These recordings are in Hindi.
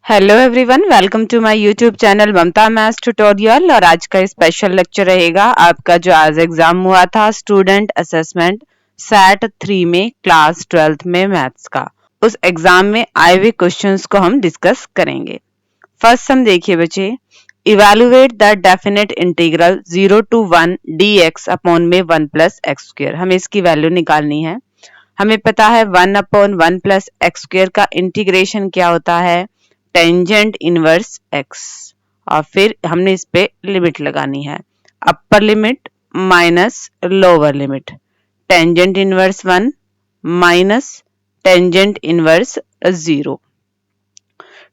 Hello everyone, welcome to my YouTube channel Mamta maths tutorial. और आज का स्पेशल लेक्चर रहेगा आपका जो आज एग्जाम हुआ था स्टूडेंट असेसमेंट सैट 3 में क्लास 12th में मैथ्स का, उस एग्जाम में आए हुए क्वेश्चंस को हम डिस्कस करेंगे। फर्स्ट हम देखिए बच्चे, evaluate the definite integral 0 to 1 dx upon में 1 प्लस एक्स स्क्वायर। हमें इसकी वैल्यू निकालनी है। हमें पता है 1 अपॉन 1 प्लस एक्स स्क्वायर का इंटीग्रेशन क्या होता है, टेंजेंट इनवर्स x। और फिर हमने इस पे लिमिट लगानी है, upper limit minus lower limit, tangent inverse 1 minus tangent inverse 0।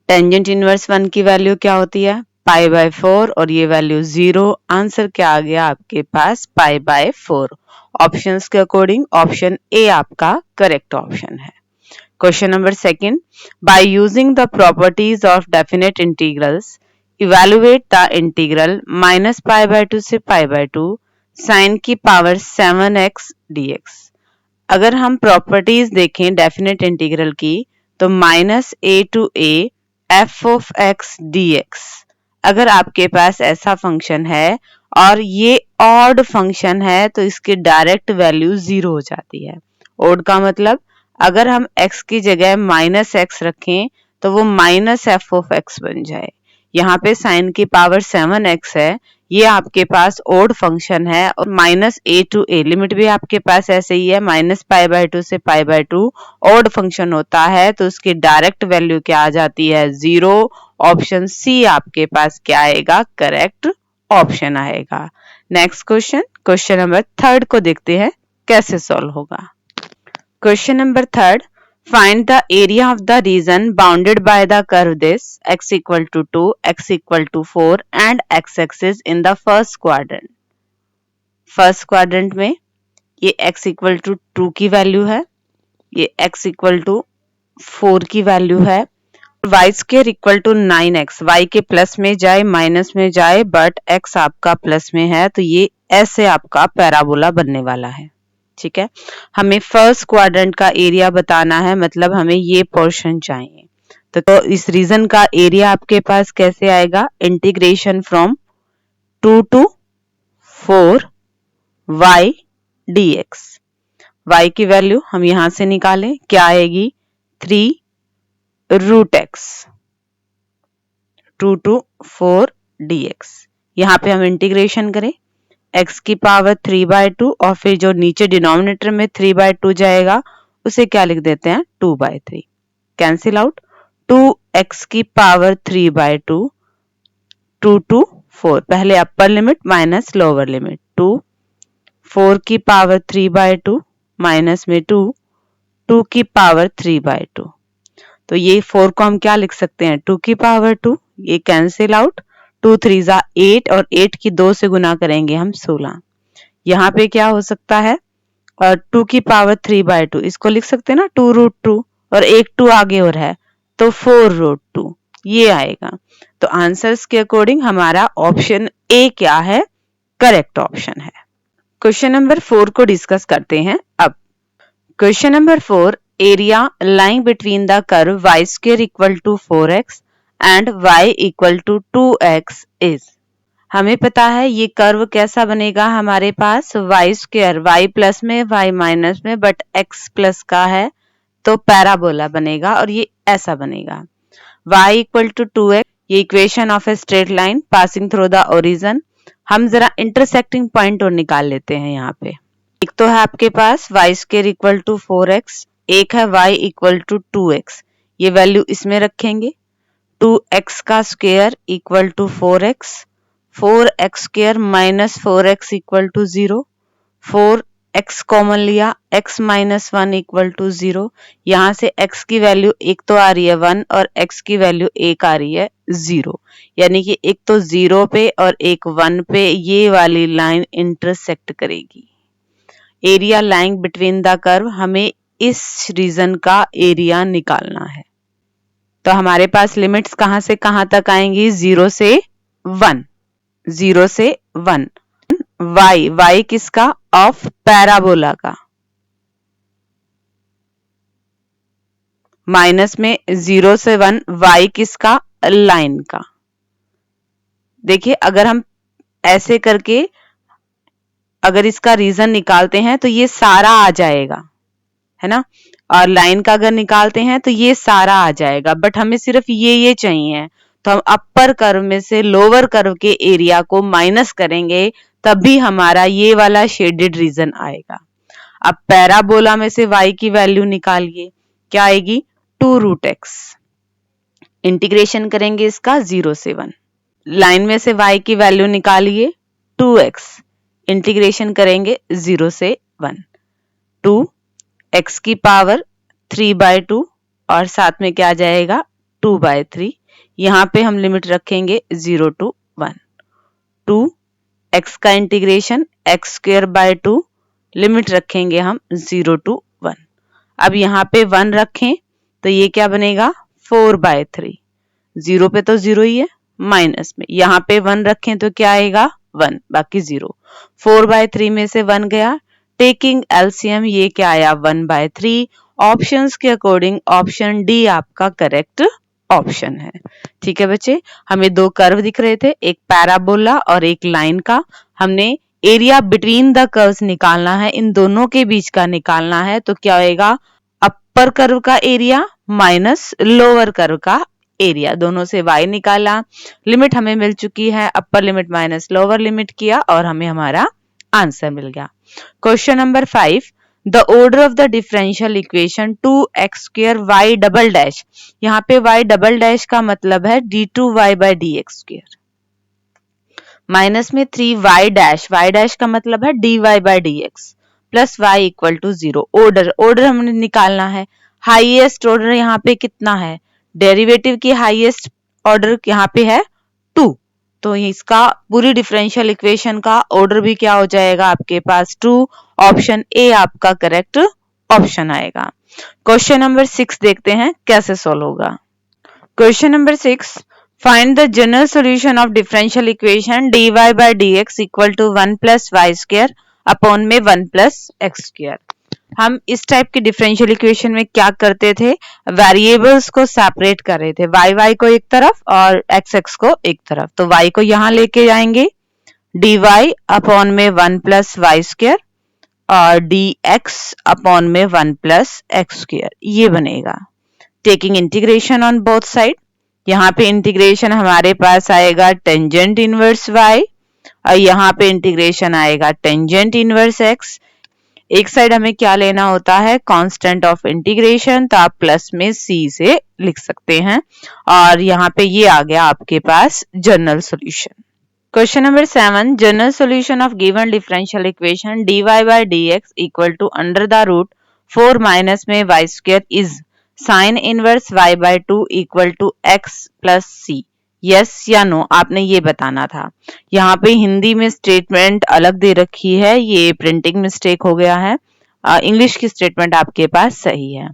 Tangent inverse 1 की वैल्यू क्या होती है, पाई बाय 4, और ये वैल्यू 0। आंसर क्या आ गया आपके पास, पाई बाय 4। ऑप्शंस के अकॉर्डिंग ऑप्शन ए आपका करेक्ट ऑप्शन है। Question number second. By using the properties of definite integrals, evaluate the integral minus pi by 2 से pi by 2 sin की पावर 7x dx। अगर हम प्रॉपर्टीज देखें डेफिनेट इंटीग्रल की, तो minus a to a f of x dx। अगर आपके पास ऐसा फंक्शन है और ये ऑड फंक्शन है तो इसकी डायरेक्ट वैल्यू 0 हो जाती है। ऑड का मतलब अगर हम x की जगह माइनस एक्स रखें तो वो माइनस एफ ऑफ एक्स बन जाए। यहाँ पे साइन की पावर 7x है, ये आपके पास ओड फंक्शन है, और minus A to A limit भी आपके पास ऐसे ही है, माइनस पाई बाय 2 से पाई बाय 2 ओड फंक्शन होता है, तो उसकी डायरेक्ट वैल्यू क्या आ जाती है, 0। ऑप्शन सी आपके पास क्या आएगा, करेक्ट ऑप्शन आएगा। Next question, question number third को देखते हैं कैसे सॉल्व होगा। Question number third. Find the area of the region bounded by the curve this x equal to 2, x equal to 4 and x-axis in the first quadrant. First quadrant में ये x equal to 2 की वैल्यू है, ये x equal to 4 की वैल्यू है, y square equal to 9x, y के प्लस में जाए माइनस में जाए बट x आपका प्लस में है, तो ये ऐसे आपका पैराबोला बनने वाला है। ठीक है, हमें फर्स्ट क्वाड्रेंट का एरिया बताना है, मतलब हमें ये पोर्शन चाहिए। तो इस रीजन का एरिया आपके पास कैसे आएगा, integration from 2 to 4 y dx। y की वैल्यू हम यहां से निकालें, क्या आएगी, 3 रूट एक्स, 2 to 4 dx। यहाँ पे हम इंटीग्रेशन करें, x की पावर 3/2 और फिर जो नीचे डिनोमिनेटर में 3/2 जाएगा उसे क्या लिख देते हैं, 2/3। कैंसिल आउट, 2x की पावर 3/2, 2 to 4, पहले upper limit minus lower limit, 2, 4 की पावर 3/2 माइनस में 2, 2 की पावर 3/2। तो ये 4 को हम क्या लिख सकते हैं, 2 की पावर 2, ये कैंसिल आउट, 2 3 जा 8 और 8 की 2 से गुना करेंगे हम 16। यहाँ पे क्या हो सकता है, 2 की पावर 3/2, इसको लिख सकते हैं ना 2 रूट 2, और एक 2 आगे और है तो 4 रूट 2, ये आएगा। तो आंसर्स के अकॉर्डिंग हमारा ऑप्शन ए क्या है, करेक्ट ऑप्शन है। क्वेश्चन नंबर 4 को डिस्कस करते हैं अब। Question number 4, area lying between the curve y square equal to 4x and y equal to 2x is. हमें पता है ये कर्व कैसा बनेगा, हमारे पास y स्क्वायर, y प्लस में y माइनस में बट x प्लस का है तो पैराबोला बनेगा, और ये ऐसा बनेगा, y इक्वल टू 2x, ये equation of a straight line passing through the origin. हम जरा इंटरसेक्टिंग पॉइंट और निकाल लेते हैं। यहाँ पे एक तो है आपके पास y square equal to 4x, एक है y इक्वल टू 2x, ये वैल्यू इसमें रखेंगे, 2x का square equal to 4x, 4x square minus 4x equal to 0, 4x common लिया, x माइनस 1 इक्वल टू 0। यहाँ से x की वैल्यू एक तो आ रही है 1 और x की वैल्यू एक आ रही है 0, यानी कि एक तो 0 पे और एक 1 पे ये वाली लाइन इंटरसेक्ट करेगी। Area lying between the curve, हमें इस रीजन का एरिया निकालना है। तो हमारे पास लिमिट्स कहां से कहां तक आएंगी, 0 से 1, 0 से 1, y किसका, ऑफ पैराबोला का, माइनस में 0 से 1 y किसका, लाइन का। देखिए अगर हम ऐसे करके अगर इसका रीजन निकालते हैं तो ये सारा आ जाएगा, है ना, और लाइन का अगर निकालते हैं तो ये सारा आ जाएगा, बट हमें सिर्फ ये चाहिए, तो हम अपर कर्व में से लोअर कर्व के एरिया को माइनस करेंगे तभी हमारा ये वाला शेडेड रीजन आएगा। अब पैराबोला में से y की वैल्यू निकालिए, क्या आएगी, 2√x। इंटीग्रेशन करेंगे इसका 0 से 1। लाइन में से y की वैल्यू निकालिए 2x, इंटीग्रेशन करेंगे 0 से 1। 2x की पावर 3/2 और साथ में क्या आ जाएगा 2/3। यहाँ पे हम लिमिट रखेंगे 0 to 1। 2x का इंटीग्रेशन x²/2, लिमिट रखेंगे हम 0 to 1। अब यहाँ पे 1 रखें तो ये क्या बनेगा 4/3। 0 पे तो 0 ही है, माइनस में यहाँ पे 1 रखें तो क्या आएगा 1, बाकी 0। 4/3 में से 1 गया, टेकिंग एलसीएम ये क्या आया 1/3। ऑप्शंस के अकॉर्डिंग ऑप्शन डी आपका करेक्ट ऑप्शन है। ठीक है बच्चे, हमें दो कर्व दिख रहे थे, एक पैराबोला और एक लाइन का। हमने एरिया बिटवीन द कर्व्स निकालना है, इन दोनों के बीच का निकालना है, तो क्या होएगा अपर कर्व का एरिया माइनस लोअर कर्व का एरिया, दोनों से y निकाला। लिमिट हमें मिल चुकी है, upper limit minus lower limit किया और हमें हमारा आंसर मिल गया। Question number 5, the order of the differential equation 2x² y double dash, यहाँ पे y डबल डैश का मतलब है d2y/dx², माइनस में 3y डैश, y डैश का मतलब है dy/dx plus y equal to 0। Order हमने निकालना है, हाईएस्ट ऑर्डर यहाँ पे कितना है, डेरिवेटिव की हाईएस्ट ऑर्डर यहाँ पे है 2, तो इसका पूरी डिफरेंशियल इक्वेशन का ऑर्डर भी क्या हो जाएगा आपके पास 2। ऑप्शन ए आपका करेक्ट ऑप्शन आएगा। क्वेश्चन नंबर 6 देखते हैं कैसे सॉल्व होगा। Question number 6, find the general solution of differential equation dy/dx equal to 1 plus y² upon में 1 प्लस x²। हम इस टाइप की डिफरेंशियल इक्वेशन में क्या करते थे, वेरिएबल्स को सेपरेट कर रहे थे, y को एक तरफ और x को एक तरफ, तो y को यहाँ लेके जाएंगे dy अपॉन में 1 प्लस y² और dx अपॉन में 1 प्लस x², ये बनेगा। Taking integration on both side, यहाँ पे इंटीग्रेशन हमारे पास आएगा टेंजेंट इनवर्स y और यहाँ पे इंटीग्रेशन आएगा टेंजेंट इनवर्स x। एक साइड हमें क्या लेना होता है, कांस्टेंट ऑफ इंटीग्रेशन, तो आप प्लस में c से लिख सकते हैं और यहाँ पे ये आ गया आपके पास general solution. Question number 7, general solution of given differential equation dy/dx equal to under the root 4 minus में y² is sine inverse y/2 equal to x plus c। Yes या नो आपने ये बताना था। यहाँ पे हिंदी में स्टेटमेंट अलग दे रखी है, ये प्रिंटिंग मिस्टेक हो गया है, इंग्लिश की स्टेटमेंट आपके पास सही है।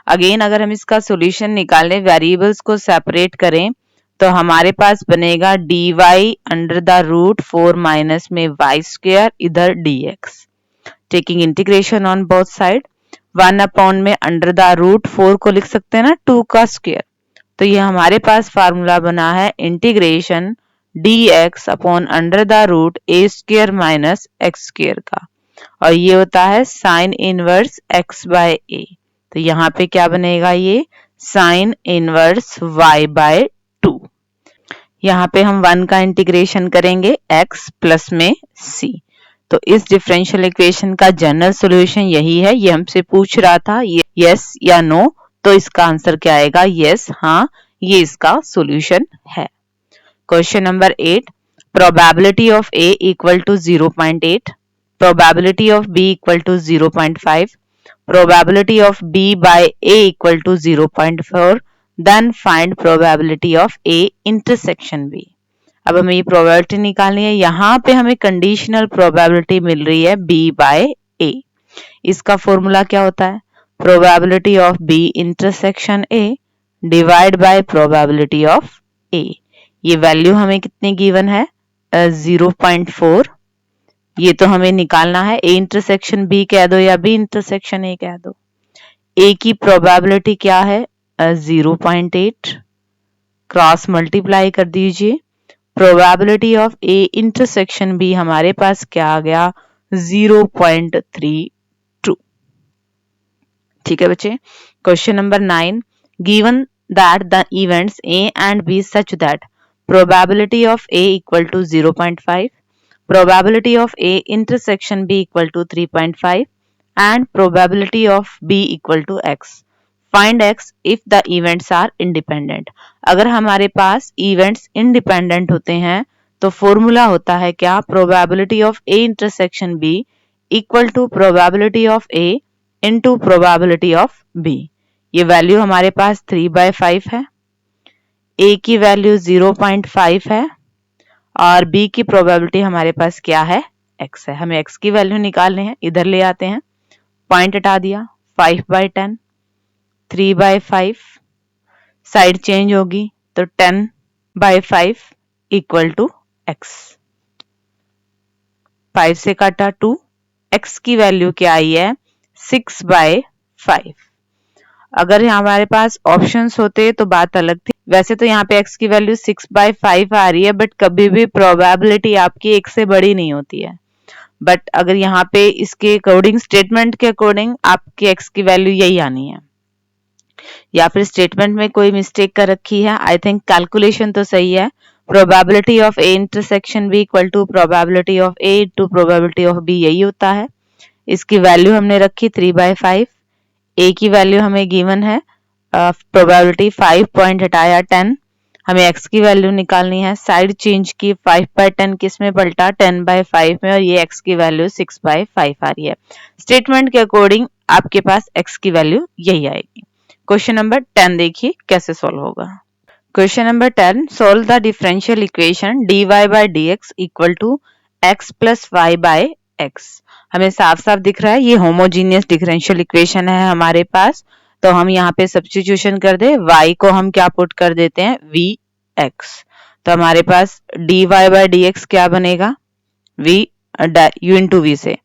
अगेन अगर हम इसका सॉल्यूशन निकालें, वेरिएबल्स को सेपरेट करें, तो हमारे पास बनेगा dy under the root 4 minus में y², इधर dx। Taking integration on both side, 1 upon में अंडर द रूट 4 को लिख सकते हैं ना 2 का स्क्वायर, तो ये हमारे पास फार्मूला बना है integration dx upon under the root a² minus x² का, और ये होता है साइन इनवर्स x/a, तो यहाँ पे क्या बनेगा, ये साइन इनवर्स y/2। यहाँ पे हम 1 का इंटीग्रेशन करेंगे x प्लस में c, तो इस डिफरेंशियल इक्वेशन का जनरल सॉल्यूशन यही है। ये हमसे पूछ रहा था यस या नो, तो इसका आंसर क्या आएगा, यस, हाँ, ये इसका सॉल्यूशन है। Question number 8, probability of a equal to 0.8, probability of b equal to 0.5, probability of b by a equal to 0.4, then find probability of a intersection b। अब हमें ये प्रोबेबिलिटी निकालनी है, यहाँ पे हमें कंडीशनल प्रोबेबिलिटी मिल रही है b by a। इसका फॉर्मूला क्या होता है, probability of b intersection a divide by probability of a। ये वैल्यू हमें कितनी गिवन है 0.4, ये तो हमें निकालना है, a इंटरसेक्शन b कह दो या b इंटरसेक्शन a कह दो। a की प्रोबेबिलिटी क्या है 0.8, क्रॉस मल्टीप्लाई कर दीजिए, probability of A intersection B हमारे पास क्या आ गया 0.32। ठीक है बच्चे। Question number 9, given that the events A and B such that probability of A equal to 0.5, probability of A intersection B equal to 3.5 and probability of B equal to X. Find X if the events are independent. अगर हमारे पास events independent होते हैं तो फॉर्मूला होता है क्या, probability of A intersection B equal to probability of A into probability of B. ये वैल्यू हमारे पास 3/5 है, A की वैल्यू 0.5 है और B की प्रोबेबिलिटी हमारे पास क्या है, X है। हमें X की वैल्यू निकालने हैं, इधर ले आते हैं, पॉइंट हटा दिया, 5/10, 3/5, साइड चेंज होगी तो 10/5 इक्वल टू X, 5 से काटा 2, X की वैल्यू क्या आई है 6/5। अगर यहाँ हमारे पास ऑप्शंस होते तो बात अलग थी, वैसे तो यहाँ पे x की वैल्यू 6/5 आ रही है, बट कभी भी प्रोबेबिलिटी आपकी 1 से बड़ी नहीं होती है। बट अगर यहाँ पे इसके अकॉर्डिंग, स्टेटमेंट के अकॉर्डिंग आपकी x की वैल्यू यही आनी है, या फिर स्टेटमेंट में कोई मिस्टेक कर रखी है। आई थिंक कैलकुलेशन तो सही है। Probability of A intersection B equal to probability of A to probability of B, यही होता है। इसकी वैल्यू हमने रखी 3/5, ए की वैल्यू हमें गिवन है, प्रोबेबिलिटी 5 पॉइंट हटाया 10, हमें x की वैल्यू निकालनी है, साइड चेंज की 5/10 किस में पलटा 10/5 में, और ये x की वैल्यू 6/5 आ रही है। स्टेटमेंट के अकॉर्डिंग आपके पास x की वैल्यू यही आएगी। क्वेश्चन नंबर 10 देखिए कैसे सॉल्व होगा। Question number 10, solve the differential equation dy by dx equal to x plus y by x। हमें साफ साफ दिख रहा है ये होमोजीनियस डिफरेंशियल इक्वेशन है हमारे पास, तो हम यहाँ पे सब्स्टिट्यूशन कर दे, y को हम क्या पुट कर देते हैं vx, तो हमारे पास dy by dx क्या बनेगा v u into v से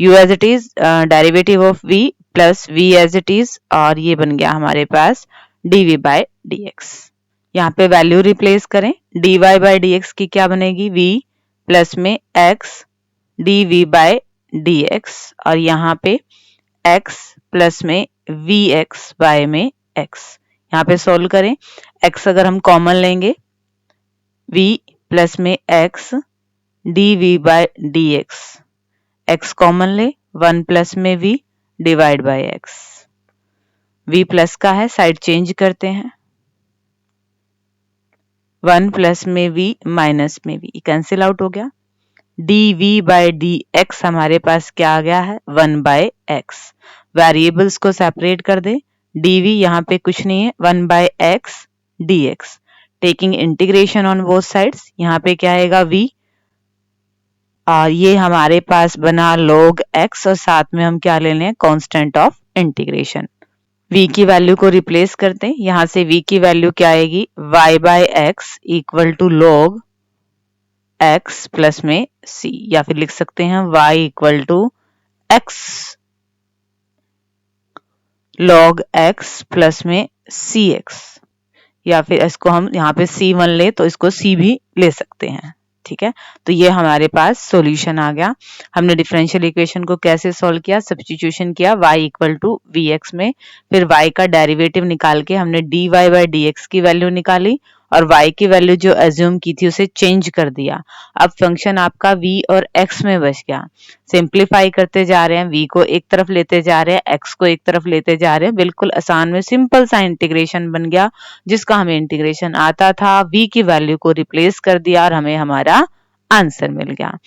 u as it is derivative of v plus v as it is, और ये बन गया हमारे पास dv by dx। यहाँ पे वैल्यू रिप्लेस करें, dy by dx की क्या बनेगी v प्लस में x dv by dx, और यहाँ पे x प्लस में vx by में x। यहाँ पे सोल्व करें, x अगर हम कॉमन लेंगे v प्लस में x dv by dx, x common ले 1 प्लस में v divide by x, v plus का है साइड चेंज करते हैं, 1 प्लस में v माइनस में v कैंसिल आउट हो गया, dv बाय dx हमारे पास क्या आ गया है 1/x। वेरिएबल्स को सेपरेट कर दे, dv यहाँ पे कुछ नहीं है 1/x dx, taking integration on both sides, यहाँ पे क्या आएगा v, और ये हमारे पास बना log x, और साथ में हम क्या ले लें कांस्टेंट ऑफ इंटीग्रेशन। v की वैल्यू को रिप्लेस करते हैं, यहाँ से v की वैल्यू क्या आएगी y/x equal to log x plus में c, या फिर लिख सकते हैं y equal to x log x plus में cx, या फिर इसको हम यहाँ पे c1 ले तो इसको c भी ले सकते हैं। ठीक है, तो ये हमारे पास सॉल्यूशन आ गया। हमने डिफरेंशियल इक्वेशन को कैसे सॉल्व किया, सब्स्टिट्यूशन किया y इक्वल टू vx में, फिर y का डेरिवेटिव निकाल के हमने dy by dx की वैल्यू निकाली, और y की वैल्यू जो एज्यूम की थी उसे चेंज कर दिया। अब फंक्शन आपका v और x में बच गया। सिंप्लीफाई करते जा रहे हैं, v को एक तरफ लेते जा रहे हैं, x को एक तरफ लेते जा रहे हैं, बिल्कुल आसान में सिंपल सा इंटीग्रेशन बन गया, जिसका हमें इंटीग्रेशन आता था, v की वैल्यू को रिप्लेस कर दिया और हमें हमारा आंसर मिल गया।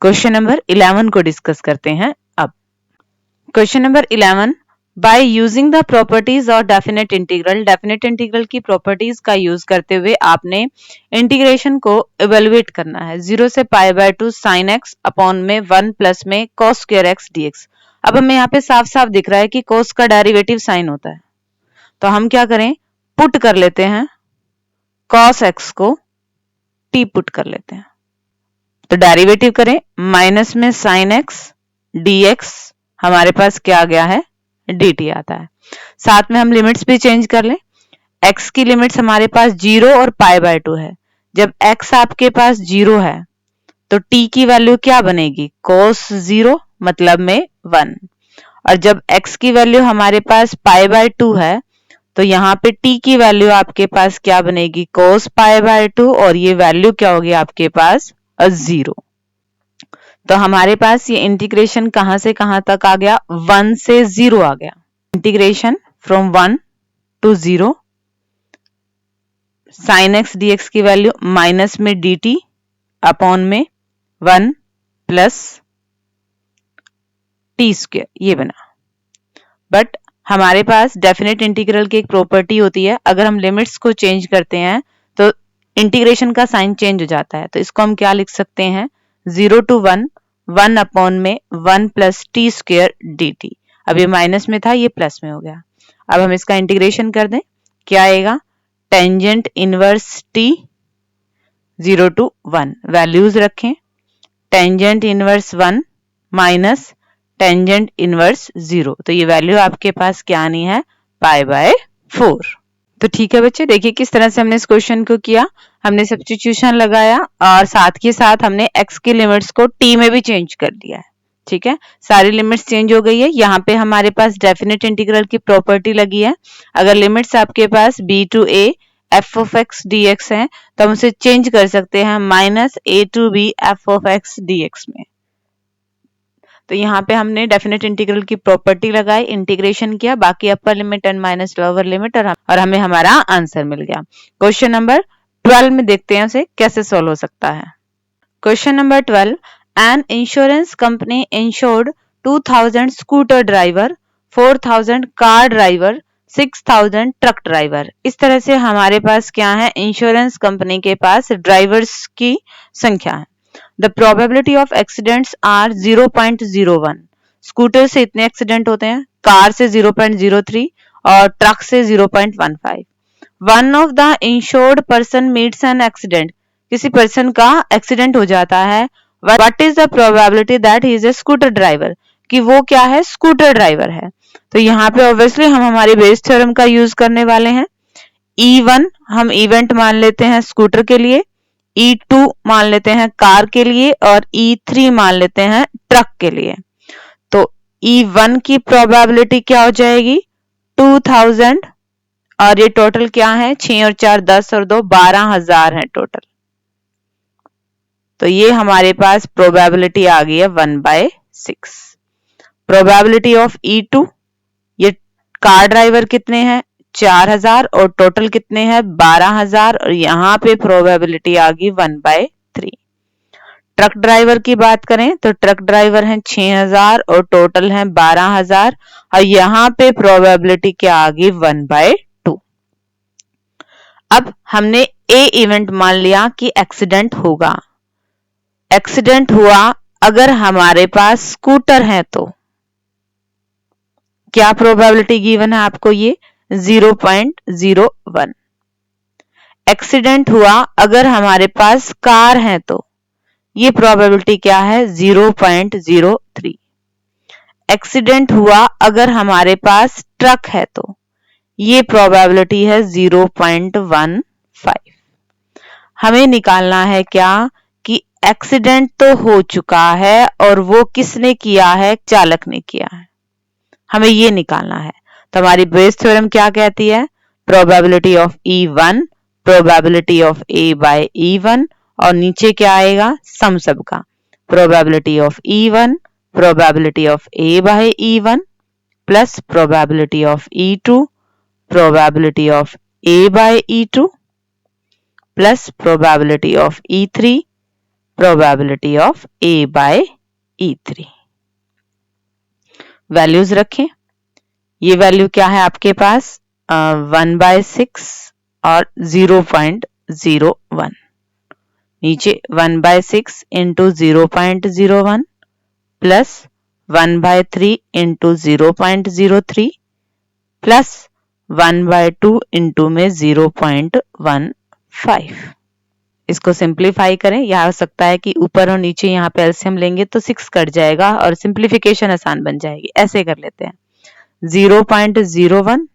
क्वेश्चन नंबर 11 को डिस्कस करते हैं। अब question number 11, by using the properties और डेफिनेट इंटीग्रल की प्रॉपर्टीज का यूज करते हुए आपने इंटीग्रेशन को इवेलुएट करना है। 0 से π/2 sin x अपॉन में 1 प्लस में cos square x dx। अब हमें यहाँ पे साफ साफ दिख रहा है कि cos का डेरिवेटिव साइन होता है, तो हम क्या करें पुट कर लेते हैं, cos x को t पुट कर लेते हैं, तो डेरिवेटिव करें, माइनस में sin x dx हमारे पास क्या आ गया है dt आता है। साथ में हम लिमिट्स भी चेंज कर लें। x की लिमिट्स हमारे पास 0 और π/2 है। जब x आपके पास 0 है तो t की वैल्यू क्या बनेगी, cos 0 मतलब में 1। और जब x की वैल्यू हमारे पास π/2 है तो यहाँ पे t की वैल्यू आपके पास क्या बनेगी, cos π/2, और ये वैल्यू क्या होगी आपके पास 0। तो हमारे पास ये इंटीग्रेशन कहां से कहां तक आ गया, 1 से 0 आ गया। Integration from 1 to 0, sin x dx की वैल्यू माइनस में dt अपॉन में 1 प्लस टी स्क्वायर, ये बना। बट हमारे पास डेफिनेट इंटीग्रल की एक प्रॉपर्टी होती है, अगर हम लिमिट्स को चेंज करते हैं तो इंटीग्रेशन का साइन चेंज हो जाता है। तो इसको हम क्या लिख सकते हैं, 0 to 1, 1 अपॉन में 1 प्लस टी स्क्वायर dt। अब ये माइनस में था, ये प्लस में हो गया। अब हम इसका इंटीग्रेशन कर दें, क्या आएगा, tangent inverse t 0 to 1, values रखें, tangent inverse 1 minus tangent inverse 0, तो ये वैल्यू आपके पास क्या आनी है, π/4। तो ठीक है बच्चे, देखिए किस तरह से हमने इस क्वेश्चन को किया। हमने सब्स्टिट्यूशन लगाया और साथ के साथ हमने x की लिमिट्स को t में भी चेंज कर दिया है। ठीक है, सारी लिमिट्स चेंज हो गई है। यहाँ पे हमारे पास डेफिनेट इंटीग्रल की प्रॉपर्टी लगी है। अगर लिमिट्स आपके पास b to a f of x dx है तो हम उसे चेंज कर सकते हैं minus a to b f of x dx में। तो यहाँ पे हमने डेफिनेट इंटीग्रल की प्रॉपर्टी लगाई, इंटीग्रेशन किया, बाकी upper limit and minus lower limit, और हमें हमारा आंसर मिल गया। क्वेश्चन नंबर 12 में देखते हैं उसे कैसे सॉल्व हो सकता है। Question number 12, an insurance company insured 2000 scooter driver, 4000 car driver, 6000 truck driver. इस तरह से हमारे पास क्या है, इंश्योरेंस कंपनी के पास ड्राइवर्स की संख्या है। The probability of accidents are 0.01। Scooter से इतने एक्सीडेंट होते हैं, कार से 0.03 और ट्रक से 0.15। One of the insured person meets an accident। किसी पर्सन का एक्सीडेंट हो जाता है। What is the probability that he is a scooter driver? कि वो क्या है, स्कूटर ड्राइवर है। तो यहाँ पे ऑब्वियसली हम हमारे बेस थ्योरम का यूज करने वाले हैं। E1 हम इवेंट मान लेते हैं स्कूटर के लिए, E2 मान लेते हैं कार के लिए और E3 मान लेते हैं ट्रक के लिए। तो E1 की प्रोबेबिलिटी क्या हो जाएगी, 2000, और ये टोटल क्या है, 6 और 4 10 और 2 12,000 है टोटल। तो ये हमारे पास प्रोबेबिलिटी आ गई है 1/6। प्रोबेबिलिटी ऑफ E2, ये कार ड्राइवर कितने हैं, 4000 और टोटल कितने हैं 12,000, और यहाँ पे प्रोबेबिलिटी आ गई 1/3। ट्रक ड्राइवर की बात करें तो ट्रक ड्राइवर हैं 6000 और टोटल हैं 12,000, और यहाँ पे प्रोबेबिलिटी क्या आ गई 1/2। अब हमने ए इवेंट मान लिया कि एक्सीडेंट होगा। एक्सीडेंट हुआ अगर हमारे पास स्कूटर है तो क्या प्रोबेबिलिटी गिवन है आपको, ये 0.01। एक्सीडेंट हुआ अगर हमारे पास कार है तो ये प्रोबेबिलिटी क्या है, 0.03। एक्सीडेंट हुआ अगर हमारे पास ट्रक है तो ये प्रोबेबिलिटी है 0.15। हमें निकालना है क्या, कि एक्सीडेंट तो हो चुका है और वो किसने किया है, चालक ने किया है, हमें ये निकालना है। तो हमारी बेस थ्योरम क्या कहती है, probability of E1 probability of A/E1, और नीचे क्या आएगा, सम सब का, probability of E1 probability of A/E1 plus probability of E2 probability of A/E2 plus probability of E3 probability of A/E3। Values रखें, ये वैल्यू क्या है आपके पास 1/6 और 0.01, नीचे 1/6 into 0.01 plus 1/3 into 0.03 plus 1/2 into में 0.15। इसको सिंप्लीफाई करें, यह हो सकता है कि ऊपर और नीचे यहाँ पे एलसीएम लेंगे तो 6 कट जाएगा और सिंप्लीफिकेशन आसान बन जाएगी। ऐसे कर लेते हैं, 0.01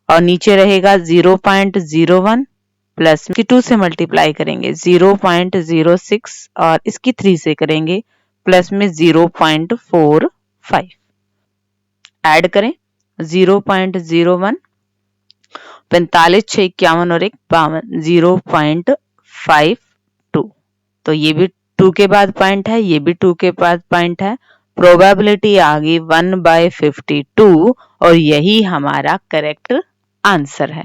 और नीचे रहेगा 0.01 प्लस की 2 से मल्टीप्लाई करेंगे 0.06 और इसकी 3 से करेंगे प्लस में 0.45 ऐड करें 0.01 45 6 51 और 1 52 0.52 तो ये भी 2 के बाद पॉइंट है, ये भी 2 के बाद पॉइंट है। प्रोबेबिलिटी आ गई 1/52 और यही हमारा करेक्ट आंसर है।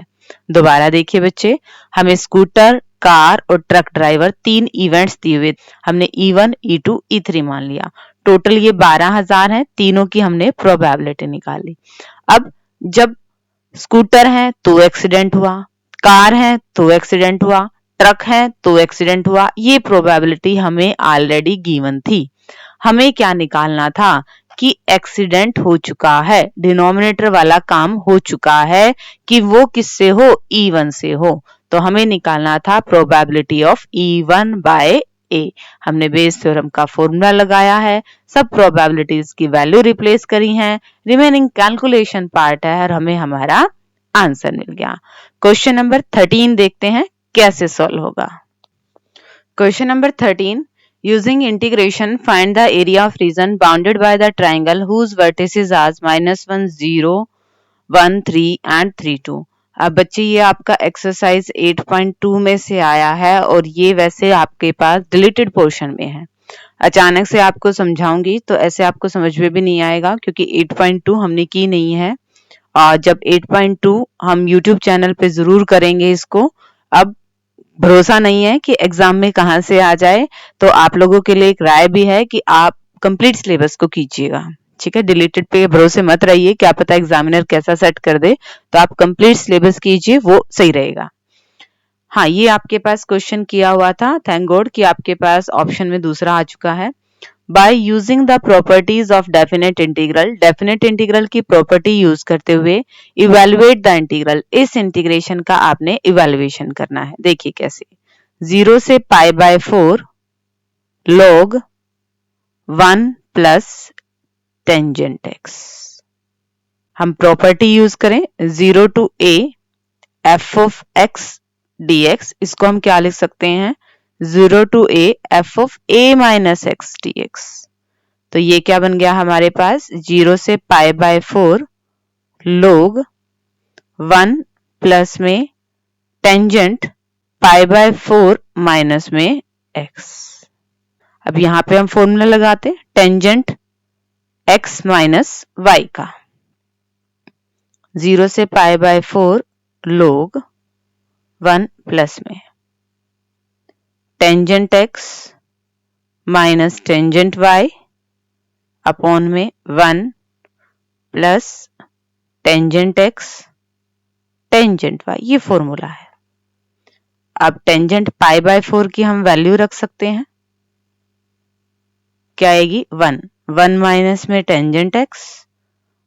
दोबारा देखिए बच्चे, हमें स्कूटर, कार और ट्रक ड्राइवर 3 इवेंट्स दिए हुए, हमने E1, E2, E3 मान लिया। टोटल ये 12,000 है, तीनों की हमने प्रोबेबिलिटी निकाली। अब जब स्कूटर है तो एक्सीडेंट हुआ, कार है तो एक्सीडेंट हुआ, ट्रक है तो एक्सीडेंट हुआ, ये प्रोबेबिलिटी हमें ऑलरेडी गिवन थी। हमें क्या निकालना था कि एक्सीडेंट हो चुका है, डिनोमिनेटर वाला काम हो चुका है कि वो किससे हो, E1 से हो। तो हमें निकालना था probability of E1 by A। हमने बेस थ्योरम का फॉर्मूला लगाया है, सब प्रोबेबिलिटीज की वैल्यू रिप्लेस करी हैं, रिमेनिंग कैलकुलेशन पार्ट है और हमें हमारा आंसर मिल गया। क्वेश्चन नंबर 13 देखते हैं कैसे सॉल्व होगा। Question number 13, using integration find the area of region bounded by the triangle whose vertices are -1 0 1 3 and 3 2। अब बच्चे ये आपका एक्सरसाइज 8.2 में से आया है और ये वैसे आपके पास डिलीटेड पोर्शन में है। अचानक से आपको समझाऊंगी तो ऐसे आपको समझ में भी नहीं आएगा क्योंकि 8.2 हमने की नहीं है। और जब 8.2 हम YouTube चैनल पे जरूर करेंगे इसको। अब भरोसा नहीं है कि एग्जाम में कहां से आ जाए, तो आप लोगों के लिए एक राय भी है कि आप कंप्लीट सिलेबस को कीजिएगा। ठीक है, डिलीटेड पे भरोसे मत रहिए, क्या पता एग्जामिनर कैसा सेट कर दे, तो आप कंप्लीट सिलेबस कीजिए, वो सही रहेगा। हाँ, ये आपके पास क्वेश्चन किया हुआ था, थैंक गॉड कि आपके पास ऑप्शन में दूसरा आ चुका है। By using the properties of definite integral की प्रॉपर्टी यूज करते हुए इवेलुएट द इंटीग्रल, इस इंटीग्रेशन का आपने इवेल्युएशन करना है। देखिए कैसे, 0 से π/4 log 1 प्लस टेंजेंट x। हम प्रॉपर्टी यूज करें 0 to a f of x dx, इसको हम क्या लिख सकते हैं 0 to a f of a minus x dx। तो ये क्या बन गया हमारे पास 0 से π/4 log 1 प्लस में टेंजेंट π/4 माइनस में x। अब यहां पे हम फॉर्मूला लगाते टेंजेंट x माइनस y का, 0 से π/4 log 1 प्लस में tangent x minus tangent y upon में 1 plus tangent x tangent y, ये फॉर्मूला है। अब टेंजेंट π/4 की हम वैल्यू रख सकते हैं, क्या आएगी 1 माइनस में टेंजेंट x,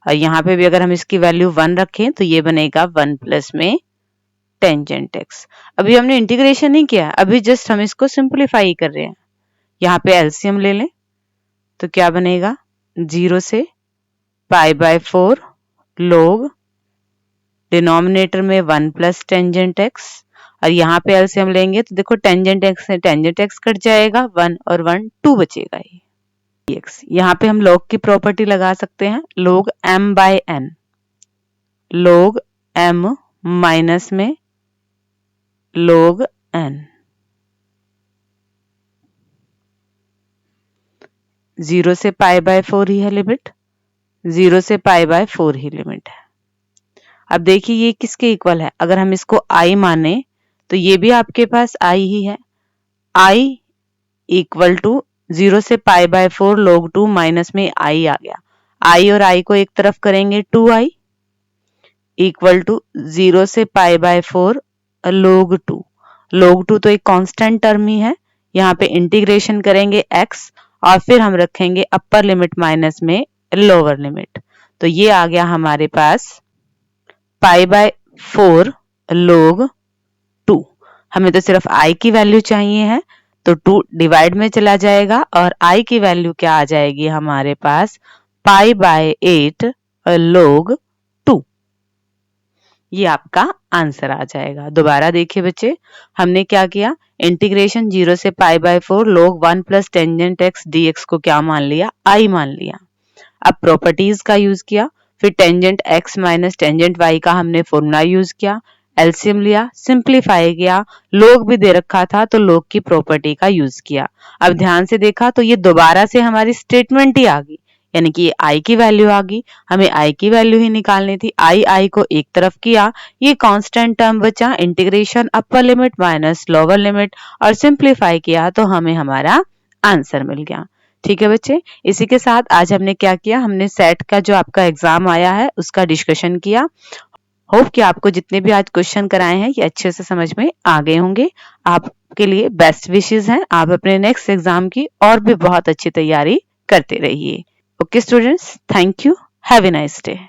और यहां पे भी अगर हम इसकी वैल्यू 1 रखें तो ये बनेगा 1 प्लस में टेंजेंट x। अभी हमने इंटीग्रेशन नहीं किया, अभी जस्ट हम इसको सिंपलीफाई कर रहे हैं। यहाँ पे एलसीएम ले लें तो क्या बनेगा 0 से π/4 log डिनोमिनेटर में 1 प्लस टेंजेंट x, और यहाँ पे एलसीएम लेंगे तो देखो टेंजेंट x से टेंजेंट x कट जाएगा, 1 और 1 2 बचेगा ये x। यहाँ पे हम log की प्रॉपर्टी लगा सकते हैं, log m/n, log m minus में log n, 0 से π/4 ही है लिमिट, 0 से π/4 ही लिमिट है। अब देखिए ये किसके इक्वल है, अगर हम इसको i माने तो ये भी आपके पास i ही है। i इक्वल टू 0 से π/4 log 2 माइनस में i आ गया, i और i को एक तरफ करेंगे 2i इक्वल टू 0 से π/4 log 2। log 2 तो एक कांस्टेंट टर्म ही है, यहाँ पे इंटीग्रेशन करेंगे x और फिर हम रखेंगे अपर लिमिट माइनस में लोअर लिमिट, तो ये आ गया हमारे पास π/4 log 2। हमें तो सिर्फ i की वैल्यू चाहिए है, तो 2 डिवाइड में चला जाएगा और i की वैल्यू क्या आ जाएगी हमारे पास π/8 log 2। ये आपका आंसर आ जाएगा। दोबारा देखिए बच्चे, हमने क्या किया, इंटीग्रेशन 0 से π/4 log 1 plus tangent x dx को क्या मान लिया, I मान लिया। अब प्रॉपर्टीज का यूज किया, फिर tangent x minus tangent y का हमने फॉर्मूला यूज किया, एलसीएम लिया, सिंप्लीफाई किया, लोग भी दे रखा था तो लोग की प्रॉपर्टी का यूज किया। अब ध्यान से देखा तो ये दोबारा से हमारी स्टेटमेंट ही आ गई, यानी कि आई की वैल्यू आ गई, हमें आई की वैल्यू ही निकालनी थी। आई को एक तरफ किया, ये कांस्टेंट टर्म बचा, integration upper limit minus lower limit और सिंप्लीफाई किया तो हमें हमारा आंसर मिल गया। ठीक है बच्चे, इसी के साथ आज हमने क्या किया, हमने सेट का जो आपका एग्जाम आया है उसका डिस्कशन किया। होप कि आपको जितने भी आज क्वेश्चन कराए हैं ये अच्छे से समझ में आ गए होंगे। आपके लिए बेस्ट विशेस हैं, आप अपने नेक्स्ट एग्जाम की और भी बहुत अच्छी तैयारी करते रहिए। Okay students, thank you, have a nice day.